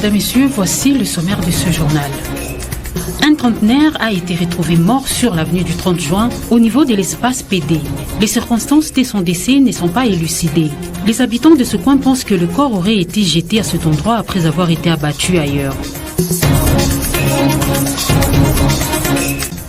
Mesdames, Messieurs, voici le sommaire de ce journal. Un trentenaire a été retrouvé mort sur l'avenue du 30 juin au niveau de l'espace PD. Les circonstances de son décès ne sont pas élucidées. Les habitants de ce coin pensent que le corps aurait été jeté à cet endroit après avoir été abattu ailleurs.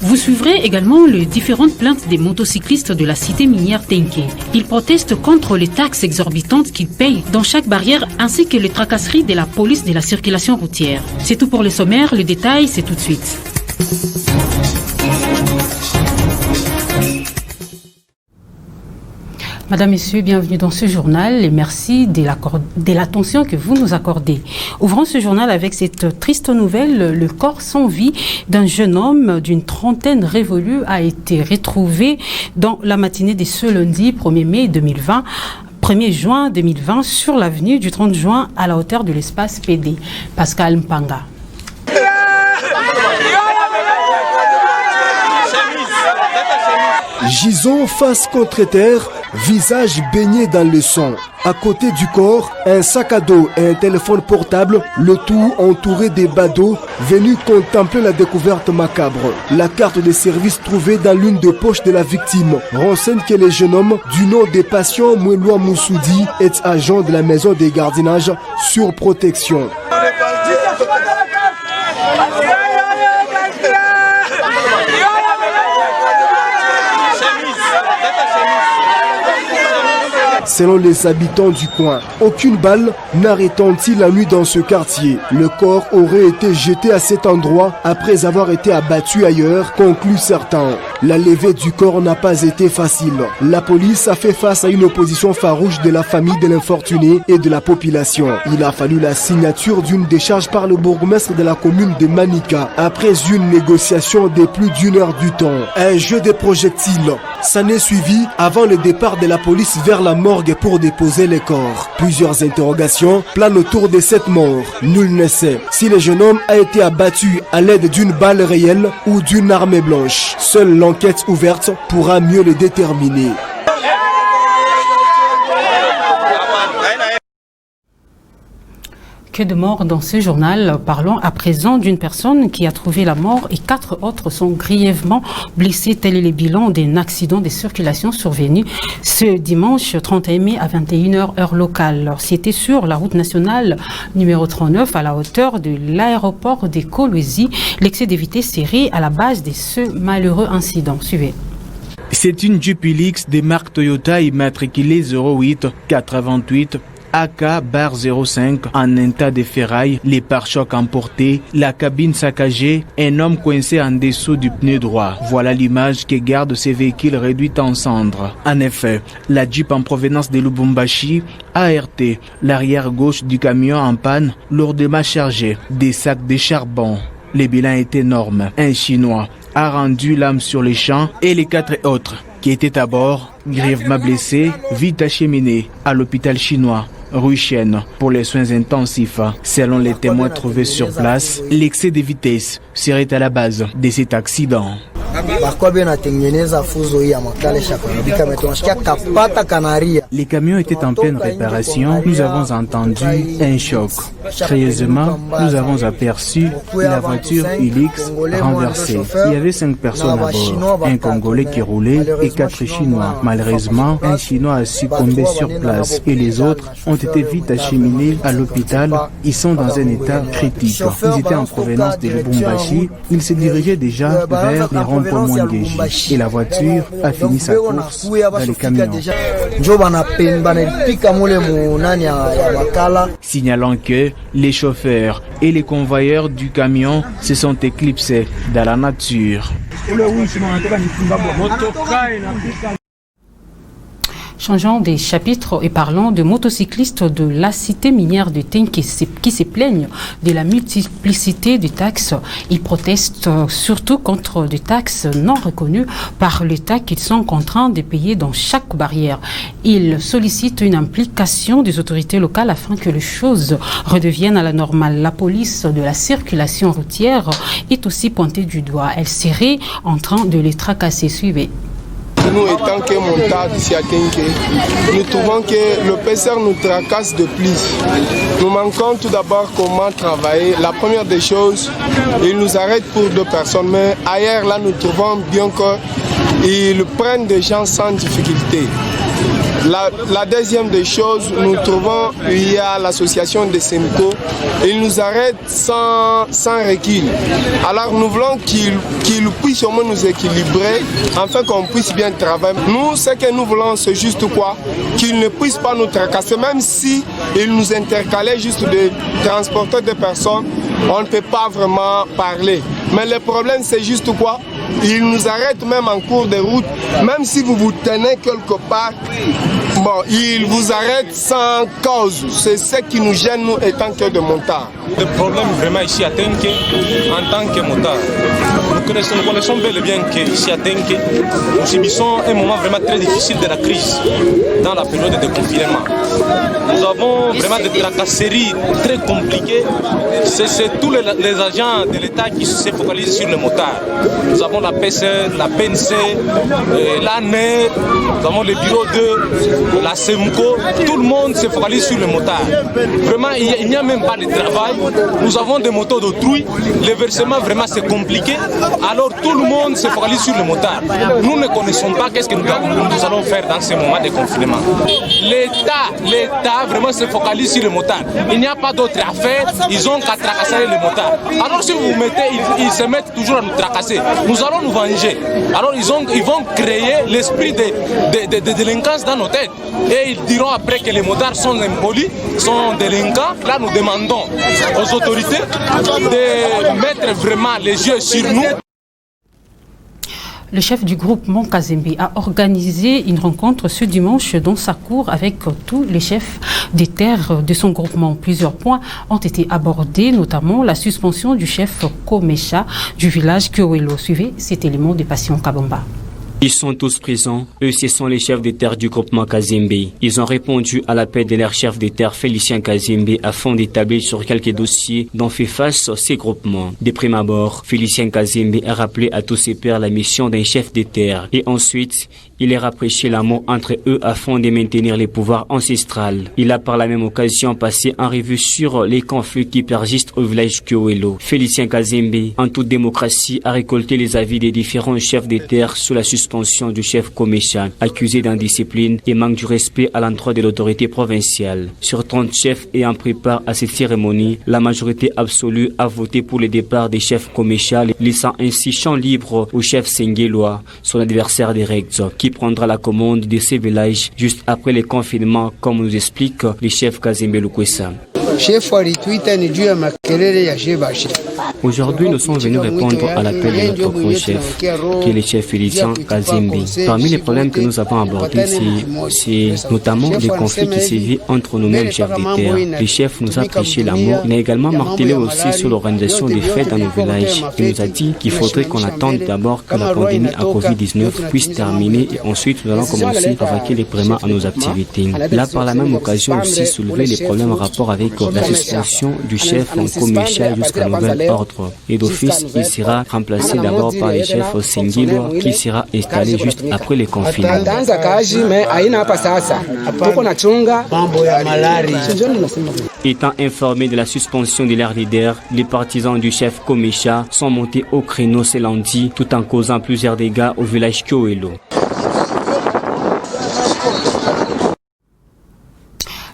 Vous suivrez également les différentes plaintes des motocyclistes de la cité minière Tenke. Ils protestent contre les taxes exorbitantes qu'ils payent dans chaque barrière ainsi que les tracasseries de la police de la circulation routière. C'est tout pour les sommaires, le détail c'est tout de suite. Madame, Messieurs, bienvenue dans ce journal et merci de l'attention que vous nous accordez. Ouvrons ce journal avec cette triste nouvelle. Le corps sans vie d'un jeune homme d'une trentaine révolue a été retrouvé dans la matinée de ce lundi 1er juin 2020 sur l'avenue du 30 juin à la hauteur de l'espace PD. Pascal Mpanga. Gisons face contre terre, visage baigné dans le sang. À côté du corps, un sac à dos et un téléphone portable, le tout entouré des badauds venus contempler la découverte macabre. La carte de service trouvée dans l'une des poches de la victime renseigne que le jeune homme, du nom des patients Moueloua Moussoudi, est agent de la maison des gardiennages sur protection. Selon les habitants du coin, aucune balle n'a retenti la nuit dans ce quartier. Le corps aurait été jeté à cet endroit après avoir été abattu ailleurs, concluent certains. La levée du corps n'a pas été facile. La police a fait face à une opposition farouche de la famille de l'infortuné et de la population. Il a fallu la signature d'une décharge par le bourgmestre de la commune de Manika après une négociation de plus d'une heure du temps. Un jeu de projectiles s'en est suivi avant le départ de la police vers la morgue pour déposer les corps. Plusieurs interrogations planent autour de cette mort. Nul ne sait si le jeune homme a été abattu à l'aide d'une balle réelle ou d'une arme blanche. Seule l'enquête ouverte pourra mieux le déterminer. Que de morts dans ce journal. Parlons à présent d'une personne qui a trouvé la mort et 4 autres sont grièvement blessés. Tel est le bilan d'un accident de circulation survenu ce dimanche 31 mai à 21h heure locale. C'était sur la route nationale numéro 39 à la hauteur de l'aéroport de Kolwezi. L'excès de vitesse serait à la base de ce malheureux incident. Suivez. C'est une Jeep Hilux de marque Toyota immatriculée 08 428 AK-05 en état de ferraille, les pare-chocs emportés, la cabine saccagée, un homme coincé en dessous du pneu droit. Voilà l'image que gardent ces véhicules réduits en cendres. En effet, la Jeep en provenance de Lubumbashi a heurté l'arrière gauche du camion en panne lourdement chargé, des sacs de charbon. Le bilan est énorme. Un Chinois a rendu l'âme sur les champs et les 4 autres qui étaient à bord, grièvement blessés, vite acheminés à l'hôpital chinois rue Chêne pour les soins intensifs. Selon les témoins trouvés sur place, l'excès de vitesse serait à la base de cet accident. Les camions étaient en pleine réparation. Nous avons entendu un choc. Curieusement, nous avons aperçu la voiture Hilux renversée. Il y avait 5 personnes à bord. Un Congolais qui roulait et 4 Chinois. Malheureusement, un Chinois a succombé sur place et les autres ont été vite acheminés à l'hôpital. Ils sont dans un état critique. Ils étaient en provenance de Lubumbashi. Ils se dirigeaient déjà vers les ronds-points Mwangeji et la voiture a fini sa course dans les camions. Signalant que les chauffeurs et les convoyeurs du camion se sont éclipsés dans la nature. Changeons des chapitres et parlons de motocyclistes de la cité minière de Tenke qui se plaignent de la multiplicité de taxes. Ils protestent surtout contre des taxes non reconnues par l'État qu'ils sont contraints de payer dans chaque barrière. Ils sollicitent une implication des autorités locales afin que les choses redeviennent à la normale. La police de la circulation routière est aussi pointée du doigt. Elle serait en train de les tracasser. Suivez. nous étant que montages ici à Tenke, nous trouvons que le PCR nous tracasse de plus. Nous manquons tout d'abord comment travailler. La première des choses, ils nous arrêtent pour 2 personnes, mais ailleurs là nous trouvons bien qu'ils prennent des gens sans difficulté. La deuxième des choses, nous trouvons il y a l'association des SEMCO, ils nous arrêtent sans recul. Alors nous voulons qu'ils puissent au moins nous équilibrer afin qu'on puisse bien travailler. Nous, ce que nous voulons, c'est juste quoi? Qu'ils ne puissent pas nous tracasser, même si ils nous intercalaient juste de transporter des personnes, on ne peut pas vraiment parler. Mais le problème, c'est juste quoi? Ils nous arrêtent même en cours de route, même si vous vous tenez quelque part, bon, ils vous arrêtent sans cause. C'est ce qui nous gêne, nous, étant que de motards. Le problème vraiment ici à Tenke, en tant que motard, nous connaissons bel et bien qu'ici à Tenke, nous subissons un moment vraiment très difficile de la crise dans la période de confinement. Nous avons vraiment des tracasseries très compliquées. C'est tous les agents de l'État qui se focalisent sur les motards. Nous avons la PCR, la PNC, l'ANER, nous avons le bureau de la SEMCO. Tout le monde se focalise sur les motards. Vraiment, il n'y a même pas de travail. Nous avons des motos d'autrui. Le versement, vraiment, c'est compliqué. Alors, tout le monde se focalise sur les motards. Nous ne connaissons pas qu'est-ce que nous allons faire dans ces moments de confinement. L'État, vraiment, se focalise sur les motards. Il n'y a pas d'autre affaire. Ils ont qu'à tracasser les motards. Alors, si vous mettez, ils se mettent toujours à nous tracasser. Nous allons nous venger. Alors, ils vont créer l'esprit de délinquance dans nos têtes. Et ils diront après que les motards sont impolis, sont délinquants. Là, nous demandons aux autorités de mettre vraiment les yeux sur nous. Le chef du groupement Kazembe a organisé une rencontre ce dimanche dans sa cour avec tous les chefs des terres de son groupement. Plusieurs points ont été abordés, notamment la suspension du chef Komesha du village Kyowelo. Suivez cet élément de Passion Kabamba. Ils sont tous présents. Eux, ce sont les chefs des terres du groupement Kazembe. Ils ont répondu à l'appel de leur chef des terres, Félicien Kazembe, afin d'établir sur quelques dossiers dont fait face ces groupements. De prime abord, Félicien Kazembe a rappelé à tous ses pairs la mission d'un chef des terres. Et ensuite, il a rapproché l'amour entre eux afin de maintenir les pouvoirs ancestrales. Il a par la même occasion passé en revue sur les conflits qui persistent au village Kyowelo. Félicien Kazembe, en toute démocratie, a récolté les avis des différents chefs des terres sous la suspension du chef Komesha, accusé d'indiscipline et manque du respect à l'endroit de l'autorité provinciale. Sur 30 chefs ayant pris part à cette cérémonie, la majorité absolue a voté pour le départ des chefs Komesha, laissant ainsi champ libre au chef Sengeloa, son adversaire direct, qui prendra la commande de ces villages juste après le confinement, comme nous explique le chef Kazembe Lukwesa. Aujourd'hui, nous sommes venus répondre à l'appel de notre grand chef, qui est le chef Félicien Kazembe. Parmi les problèmes que nous avons abordés, c'est notamment des conflits qui sévissent entre nous-mêmes, chefs des terres. Le chef nous a prêché l'amour. Il a également martelé aussi sur l'organisation des fêtes dans nos villages. Il nous a dit qu'il faudrait qu'on attende d'abord que la pandémie à Covid-19 puisse terminer et ensuite nous allons commencer à vaquer librement à nos activités. Là, par la même occasion aussi, soulever les problèmes en rapport avec la suspension du chef Komesha jusqu'à nouvel ordre. Et d'office, il sera remplacé d'abord par le chef Sengeloa qui sera installé juste après le confinement. Étant informés de la suspension de leur leader, les partisans du chef Komesha sont montés au créneau ce lundi tout en causant plusieurs dégâts au village Kyowelo.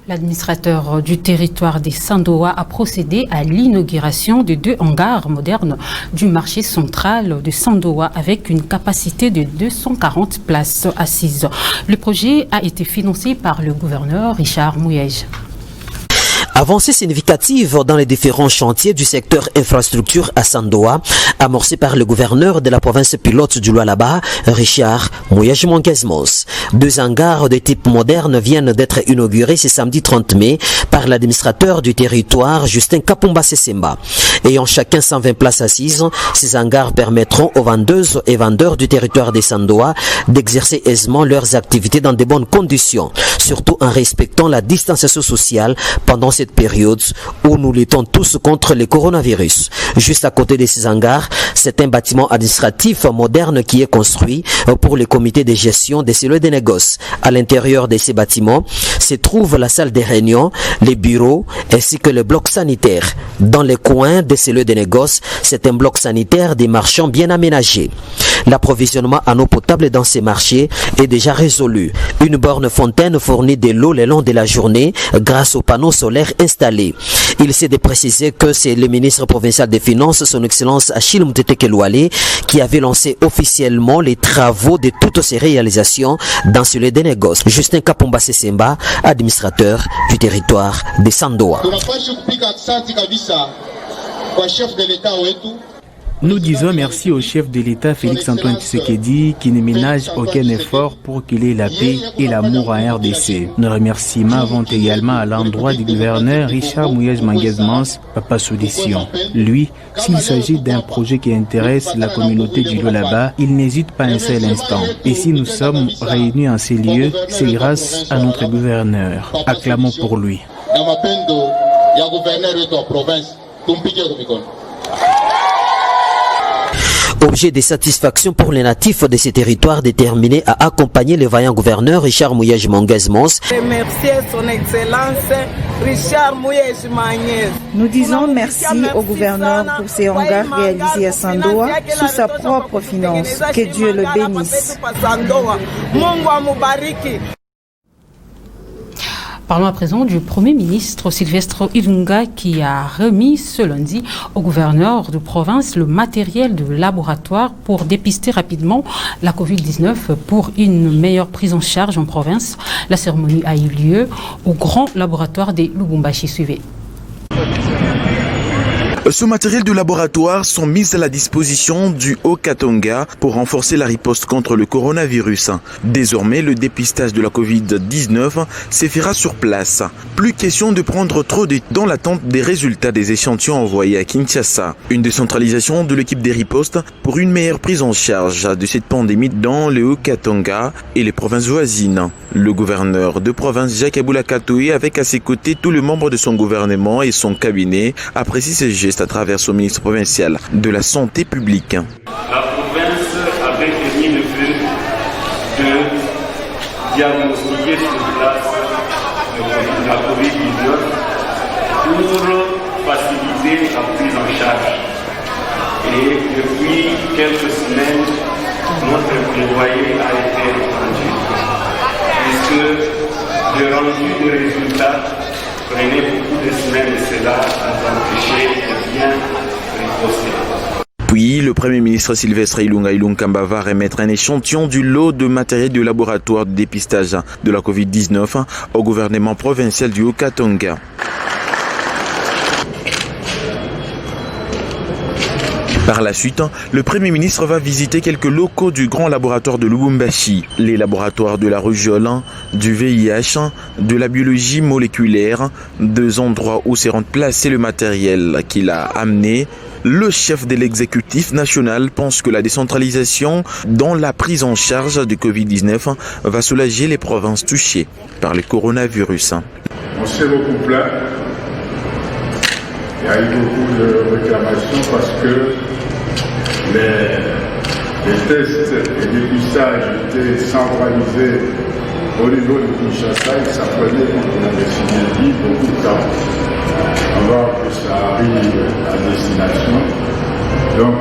L'administrateur du territoire des Sandoa a procédé à l'inauguration de 2 hangars modernes du marché central de Sandoa avec une capacité de 240 places assises. Le projet a été financé par le gouverneur Richard Mouyej. Avancée significative dans les différents chantiers du secteur infrastructure à Sandoa, amorcé par le gouverneur de la province pilote du Lualaba, Richard Mouyej Monkesmos. 2 hangars de type moderne viennent d'être inaugurés ce samedi 30 mai par l'administrateur du territoire, Justin Kapumba Sesemba. Ayant chacun 120 places assises, ces hangars permettront aux vendeuses et vendeurs du territoire de Sandoa d'exercer aisément leurs activités dans de bonnes conditions, surtout en respectant la distanciation sociale pendant ces cette période où nous luttons tous contre le coronavirus. Juste à côté de ces hangars, c'est un bâtiment administratif moderne qui est construit pour le comité de gestion des cellules de négoce. À l'intérieur de ces bâtiments se trouve la salle des réunions, les bureaux ainsi que le bloc sanitaire. Dans les coins des cellules de négoce, c'est un bloc sanitaire des marchands bien aménagé. L'approvisionnement en eau potable dans ces marchés est déjà résolu. Une borne fontaine fournit de l'eau le long de la journée grâce aux panneaux solaires installés. Il s'est de préciser que c'est le ministre provincial des Finances, son Excellence Achille Moutete Kelouale, qui avait lancé officiellement les travaux de toutes ces réalisations dans ce lieu de négoce. Justin Kapomba Sesemba, administrateur du territoire de Sandoa. Nous disons merci au chef de l'État Félix-Antoine Tshisekedi qui ne ménage aucun effort pour qu'il ait la paix et l'amour en RDC. Nos remerciements vont également à l'endroit du gouverneur Richard Mouyej-Manguez-Mons, Papa Solution. Lui, s'il s'agit d'un projet qui intéresse la communauté du Lualaba, il n'hésite pas un seul instant. Et si nous sommes réunis en ces lieux, c'est grâce à notre gouverneur. Acclamons pour lui. Objet de satisfaction pour les natifs de ces territoires déterminés à accompagner le vaillant gouverneur Richard Mouyej-Manguez-Mons. Remercier son Excellence Richard Mouyej-Manguez. Nous disons merci au gouverneur pour ses hangars réalisés à Sandoa sous sa propre finance. Que Dieu le bénisse. Parlons à présent du Premier ministre Sylvestre Ilunga qui a remis ce lundi au gouverneur de province le matériel de laboratoire pour dépister rapidement la Covid-19 pour une meilleure prise en charge en province. La cérémonie a eu lieu au grand laboratoire des Lubumbashi. Suivez. Ce matériel de laboratoire sont mis à la disposition du Haut-Katanga pour renforcer la riposte contre le coronavirus. Désormais, le dépistage de la Covid-19 se fera sur place. Plus question de prendre trop de temps dans l'attente des résultats des échantillons envoyés à Kinshasa. Une décentralisation de l'équipe des ripostes pour une meilleure prise en charge de cette pandémie dans le Haut-Katanga et les provinces voisines. Le gouverneur de province Jacques Aboula Katoué, avec à ses côtés tous les membres de son gouvernement et son cabinet, apprécie ces gestes à travers son ministre provincial de la Santé publique. La province avait émis le but de diagnostiquer sur place la COVID-19 pour faciliter la prise en charge. Et depuis quelques semaines, notre plaidoyer a été rendu, puisque le rendu des résultats prenait beaucoup de semaines et cela a empêché de bien riposter. Puis, le Premier ministre Sylvestre Ilunga Ilunkamba va remettre un échantillon du lot de matériel de laboratoire de dépistage de la Covid-19 au gouvernement provincial du Haut-Katanga. Par la suite, le Premier ministre va visiter quelques locaux du grand laboratoire de Lubumbashi, les laboratoires de la rougeole, du VIH, de la biologie moléculaire, deux endroits où s'est placé le matériel qu'il a amené. Le chef de l'exécutif national pense que la décentralisation dans la prise en charge du Covid-19 va soulager les provinces touchées par le coronavirus. On s'est beaucoup plaint. Il y a eu beaucoup de réclamations parce que les tests et les dépistages étaient centralisés au niveau de Kinshasa et ça prenait, comme on avait signé, beaucoup de temps avant que ça arrive à destination. Donc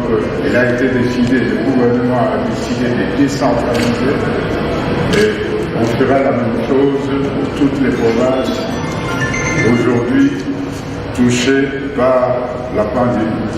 il a été décidé, le gouvernement a décidé de décentraliser et on fera la même chose pour toutes les provinces aujourd'hui touchées par la pandémie.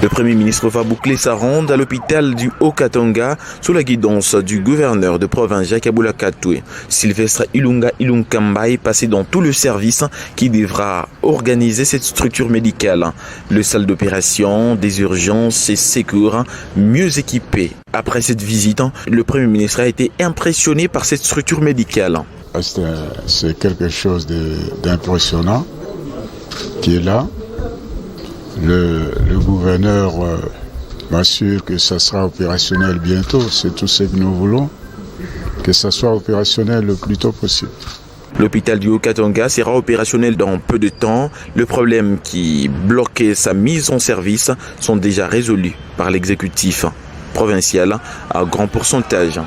Le Premier ministre va boucler sa ronde à l'hôpital du Haut-Katanga sous la guidance du gouverneur de province Jacques Aboula Katoué. Sylvestre Ilunga Ilunkamba est passé dans tout le service qui devra organiser cette structure médicale. Le salle d'opération, des urgences et secours mieux équipés. Après cette visite, le Premier ministre a été impressionné par cette structure médicale. C'est quelque chose d'impressionnant qui est là. Le gouverneur m'assure que ça sera opérationnel bientôt. C'est tout ce que nous voulons, que ça soit opérationnel le plus tôt possible. L'hôpital du Haut-Katanga sera opérationnel dans peu de temps. Le problème qui bloquait sa mise en service sont déjà résolus par l'exécutif provincial à grand pourcentage.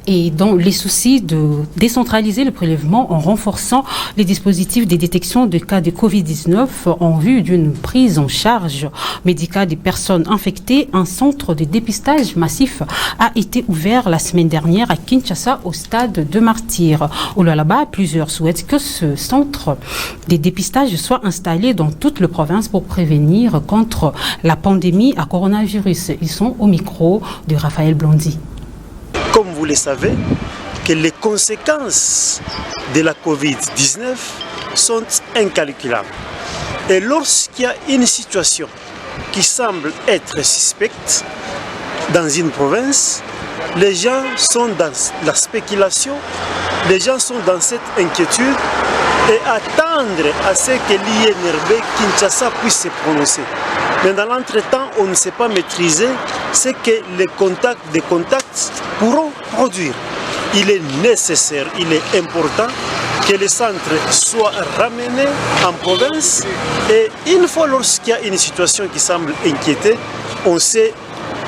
Et dans les soucis de décentraliser le prélèvement en renforçant les dispositifs de détection de cas de Covid-19 en vue d'une prise en charge médicale des personnes infectées, un centre de dépistage massif a été ouvert la semaine dernière à Kinshasa au stade de Martyrs. Au Lualaba, plusieurs souhaitent que ce centre de dépistage soit installé dans toute la province pour prévenir contre la pandémie à coronavirus. Ils sont au micro de Raphaël Blondy. Comme vous le savez, que les conséquences de la Covid-19 sont incalculables. Et lorsqu'il y a une situation qui semble être suspecte dans une province, les gens sont dans la spéculation, les gens sont dans cette inquiétude et attendre à ce que l'INRB Kinshasa puisse se prononcer. Mais dans l'entretemps, on ne sait pas maîtriser ce que les contacts pourront produire. Il est nécessaire, il est important que les centres soient ramenés en province et une fois lorsqu'il y a une situation qui semble inquiéter, on sait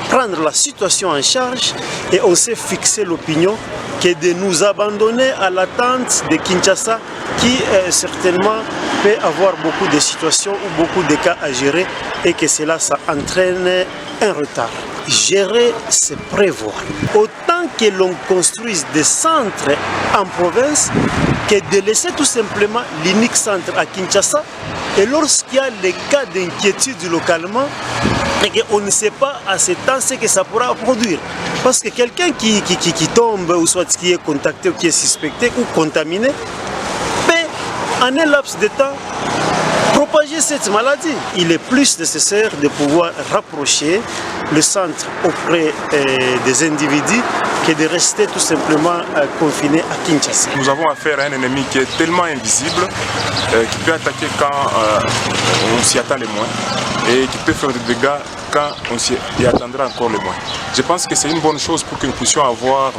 prendre la situation en charge et on sait fixer l'opinion que de nous abandonner à l'attente de Kinshasa qui certainement peut avoir beaucoup de situations ou beaucoup de cas à gérer et que cela ça entraîne un retard. Gérer, c'est prévoir. Autant que l'on construise des centres en province, que de laisser tout simplement l'unique centre à Kinshasa. Et lorsqu'il y a des cas d'inquiétude localement, et qu'on ne sait pas à ce temps ce que ça pourra produire. Parce que quelqu'un qui tombe, ou soit qui est contacté, ou qui est suspecté, ou contaminé, peut, en un laps de temps, propager cette maladie. Il est plus nécessaire de pouvoir rapprocher le centre auprès des individus que de rester tout simplement confiné à Kinshasa. Nous avons affaire à un ennemi qui est tellement invisible, qui peut attaquer quand on s'y attend le moins et qui peut faire des dégâts quand on s'y attendra encore le moins. Je pense que c'est une bonne chose pour que nous puissions avoir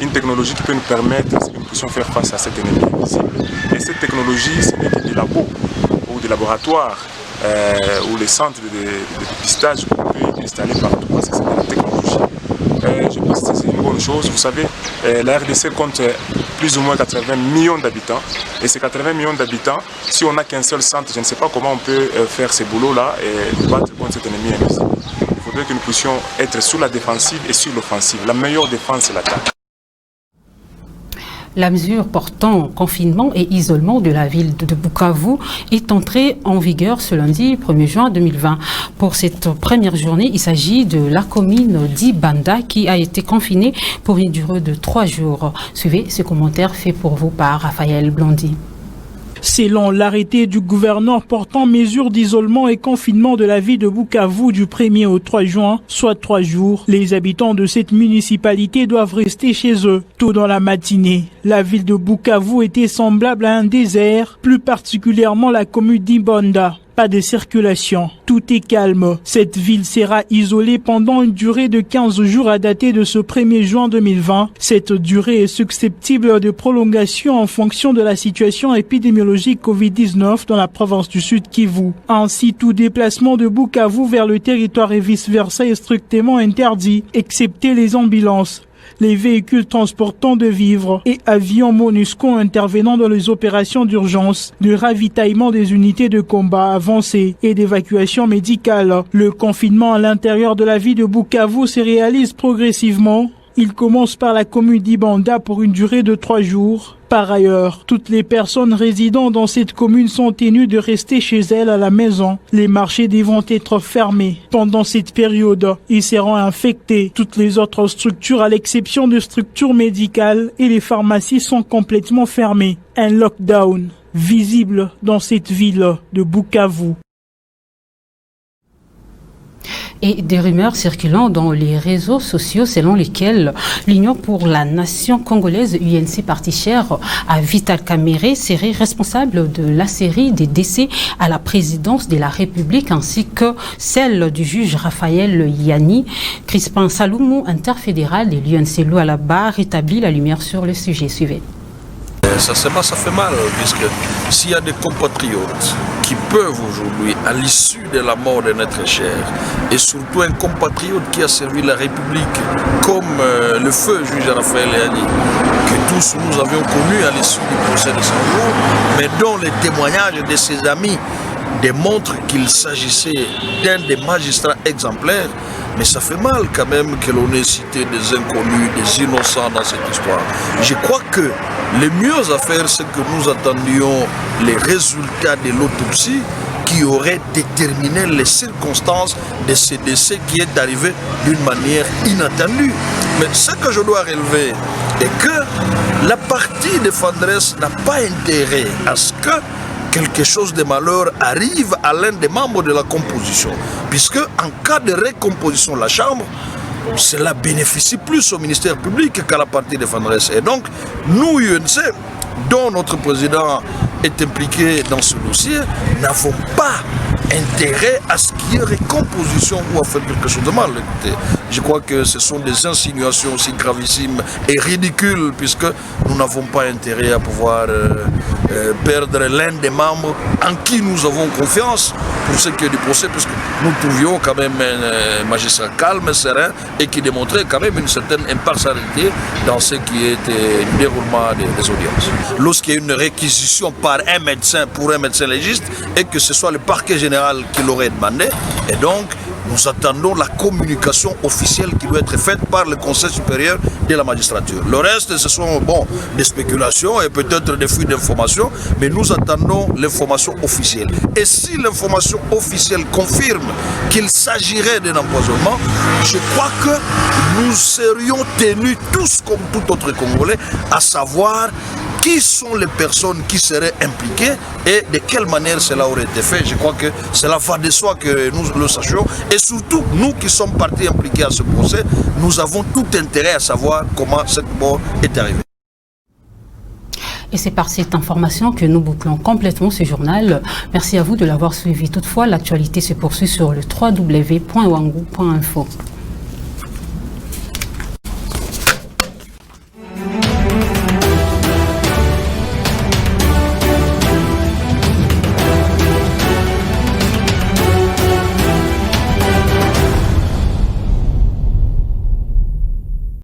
une technologie qui peut nous permettre que nous puissions faire face à cet ennemi invisible. Et cette technologie, ce n'est que des labos ou des laboratoires ou les centres de dépistage qu'on peut installer partout parce que c'est de la technologie. Je pense que c'est une bonne chose. Vous savez, la RDC compte plus ou moins 80 millions d'habitants. Et ces 80 millions d'habitants, si on n'a qu'un seul centre, je ne sais pas comment on peut faire ces boulots-là et battre contre cet ennemi invisible. Il faudrait que nous puissions être sur la défensive et sur l'offensive. La meilleure défense, c'est l'attaque. La mesure portant confinement et isolement de la ville de Bukavu est entrée en vigueur ce lundi 1er juin 2020. Pour cette première journée, il s'agit de la commune d'Ibanda qui a été confinée pour une durée de 3 jours. Suivez ce commentaire fait pour vous par Raphaël Blondy. Selon l'arrêté du gouverneur portant mesures d'isolement et confinement de la ville de Bukavu du 1er au 3 juin, soit 3 jours, les habitants de cette municipalité doivent rester chez eux. Tôt dans la matinée, la ville de Bukavu était semblable à un désert, plus particulièrement la commune d'Ibanda. Pas de circulation, tout est calme. Cette ville sera isolée pendant une durée de 15 jours à dater de ce 1er juin 2020. Cette durée est susceptible de prolongation en fonction de la situation épidémiologique Covid-19 dans la province du Sud Kivu. Ainsi, tout déplacement de Bukavu vers le territoire et vice-versa est strictement interdit, excepté les ambulances, les véhicules transportant de vivres et avions MONUSCO intervenant dans les opérations d'urgence, de ravitaillement des unités de combat avancées et d'évacuation médicale. Le confinement à l'intérieur de la ville de Bukavu se réalise progressivement. Il commence par la commune d'Ibanda pour une durée de 3 jours. Par ailleurs, toutes les personnes résidant dans cette commune sont tenues de rester chez elles à la maison. Les marchés devront être fermés. Pendant cette période, ils seront infectés. Toutes les autres structures, à l'exception de structures médicales et les pharmacies, sont complètement fermées. Un lockdown visible dans cette ville de Bukavu. Et des rumeurs circulant dans les réseaux sociaux selon lesquelles l'Union pour la Nation congolaise, UNC Parti Cher, à Vital Kamerhe serait responsable de la série des décès à la présidence de la République ainsi que celle du juge Raphaël Yanni. Crispin Saloumou, interfédéral de l'UNC Lualaba, rétablit la lumière sur le sujet. Suivez. Ça fait mal, puisque s'il y a des compatriotes qui peuvent aujourd'hui, à l'issue de la mort de notre cher, et surtout un compatriote qui a servi la République, comme le feu juge Raphaël Yanni, que tous nous avions connu à l'issue du procès de Sandro, mais dont les témoignages de ses amis démontrent qu'il s'agissait d'un des magistrats exemplaires. Mais ça fait mal quand même que l'on ait cité des inconnus, des innocents dans cette histoire. Je crois que le mieux à faire, c'est que nous attendions les résultats de l'autopsie qui aurait déterminé les circonstances de ce décès qui est arrivé d'une manière inattendue. Mais ce que je dois relever est que la partie de Fandresse n'a pas intérêt à ce que quelque chose de malheur arrive à l'un des membres de la composition. Puisque en cas de recomposition de la Chambre, cela bénéficie plus au ministère public qu'à la partie de Fandresse. Et donc, nous, UNC, dont notre président est impliqué dans ce dossier, n'avons pas intérêt à ce qu'il y ait recomposition ou à faire quelque chose de mal. Écoutez, je crois que ce sont des insinuations aussi gravissimes et ridicules, puisque nous n'avons pas intérêt à pouvoir perdre l'un des membres en qui nous avons confiance pour ce qui est du procès, puisque nous trouvions quand même un magistrat calme, serein et qui démontrait quand même une certaine impartialité dans ce qui était le déroulement des audiences. Lorsqu'il y a une réquisition par un médecin pour un médecin légiste et que ce soit le parquet général qui l'aurait demandé, et donc nous attendons la communication officielle qui doit être faite par le Conseil supérieur de la magistrature. Le reste, ce sont des spéculations et peut-être des fuites d'informations, mais nous attendons l'information officielle. Et si l'information officielle confirme qu'il s'agirait d'un empoisonnement, je crois que nous serions tenus tous comme tout autre Congolais à savoir qui sont les personnes qui seraient impliquées et de quelle manière cela aurait été fait. Je crois que cela va de soi que nous le sachions. Et surtout, nous qui sommes partis impliqués à ce procès, nous avons tout intérêt à savoir comment cette mort est arrivée. Et c'est par cette information que nous bouclons complètement ce journal. Merci à vous de l'avoir suivi. Toutefois, l'actualité se poursuit sur le www.wangou.info.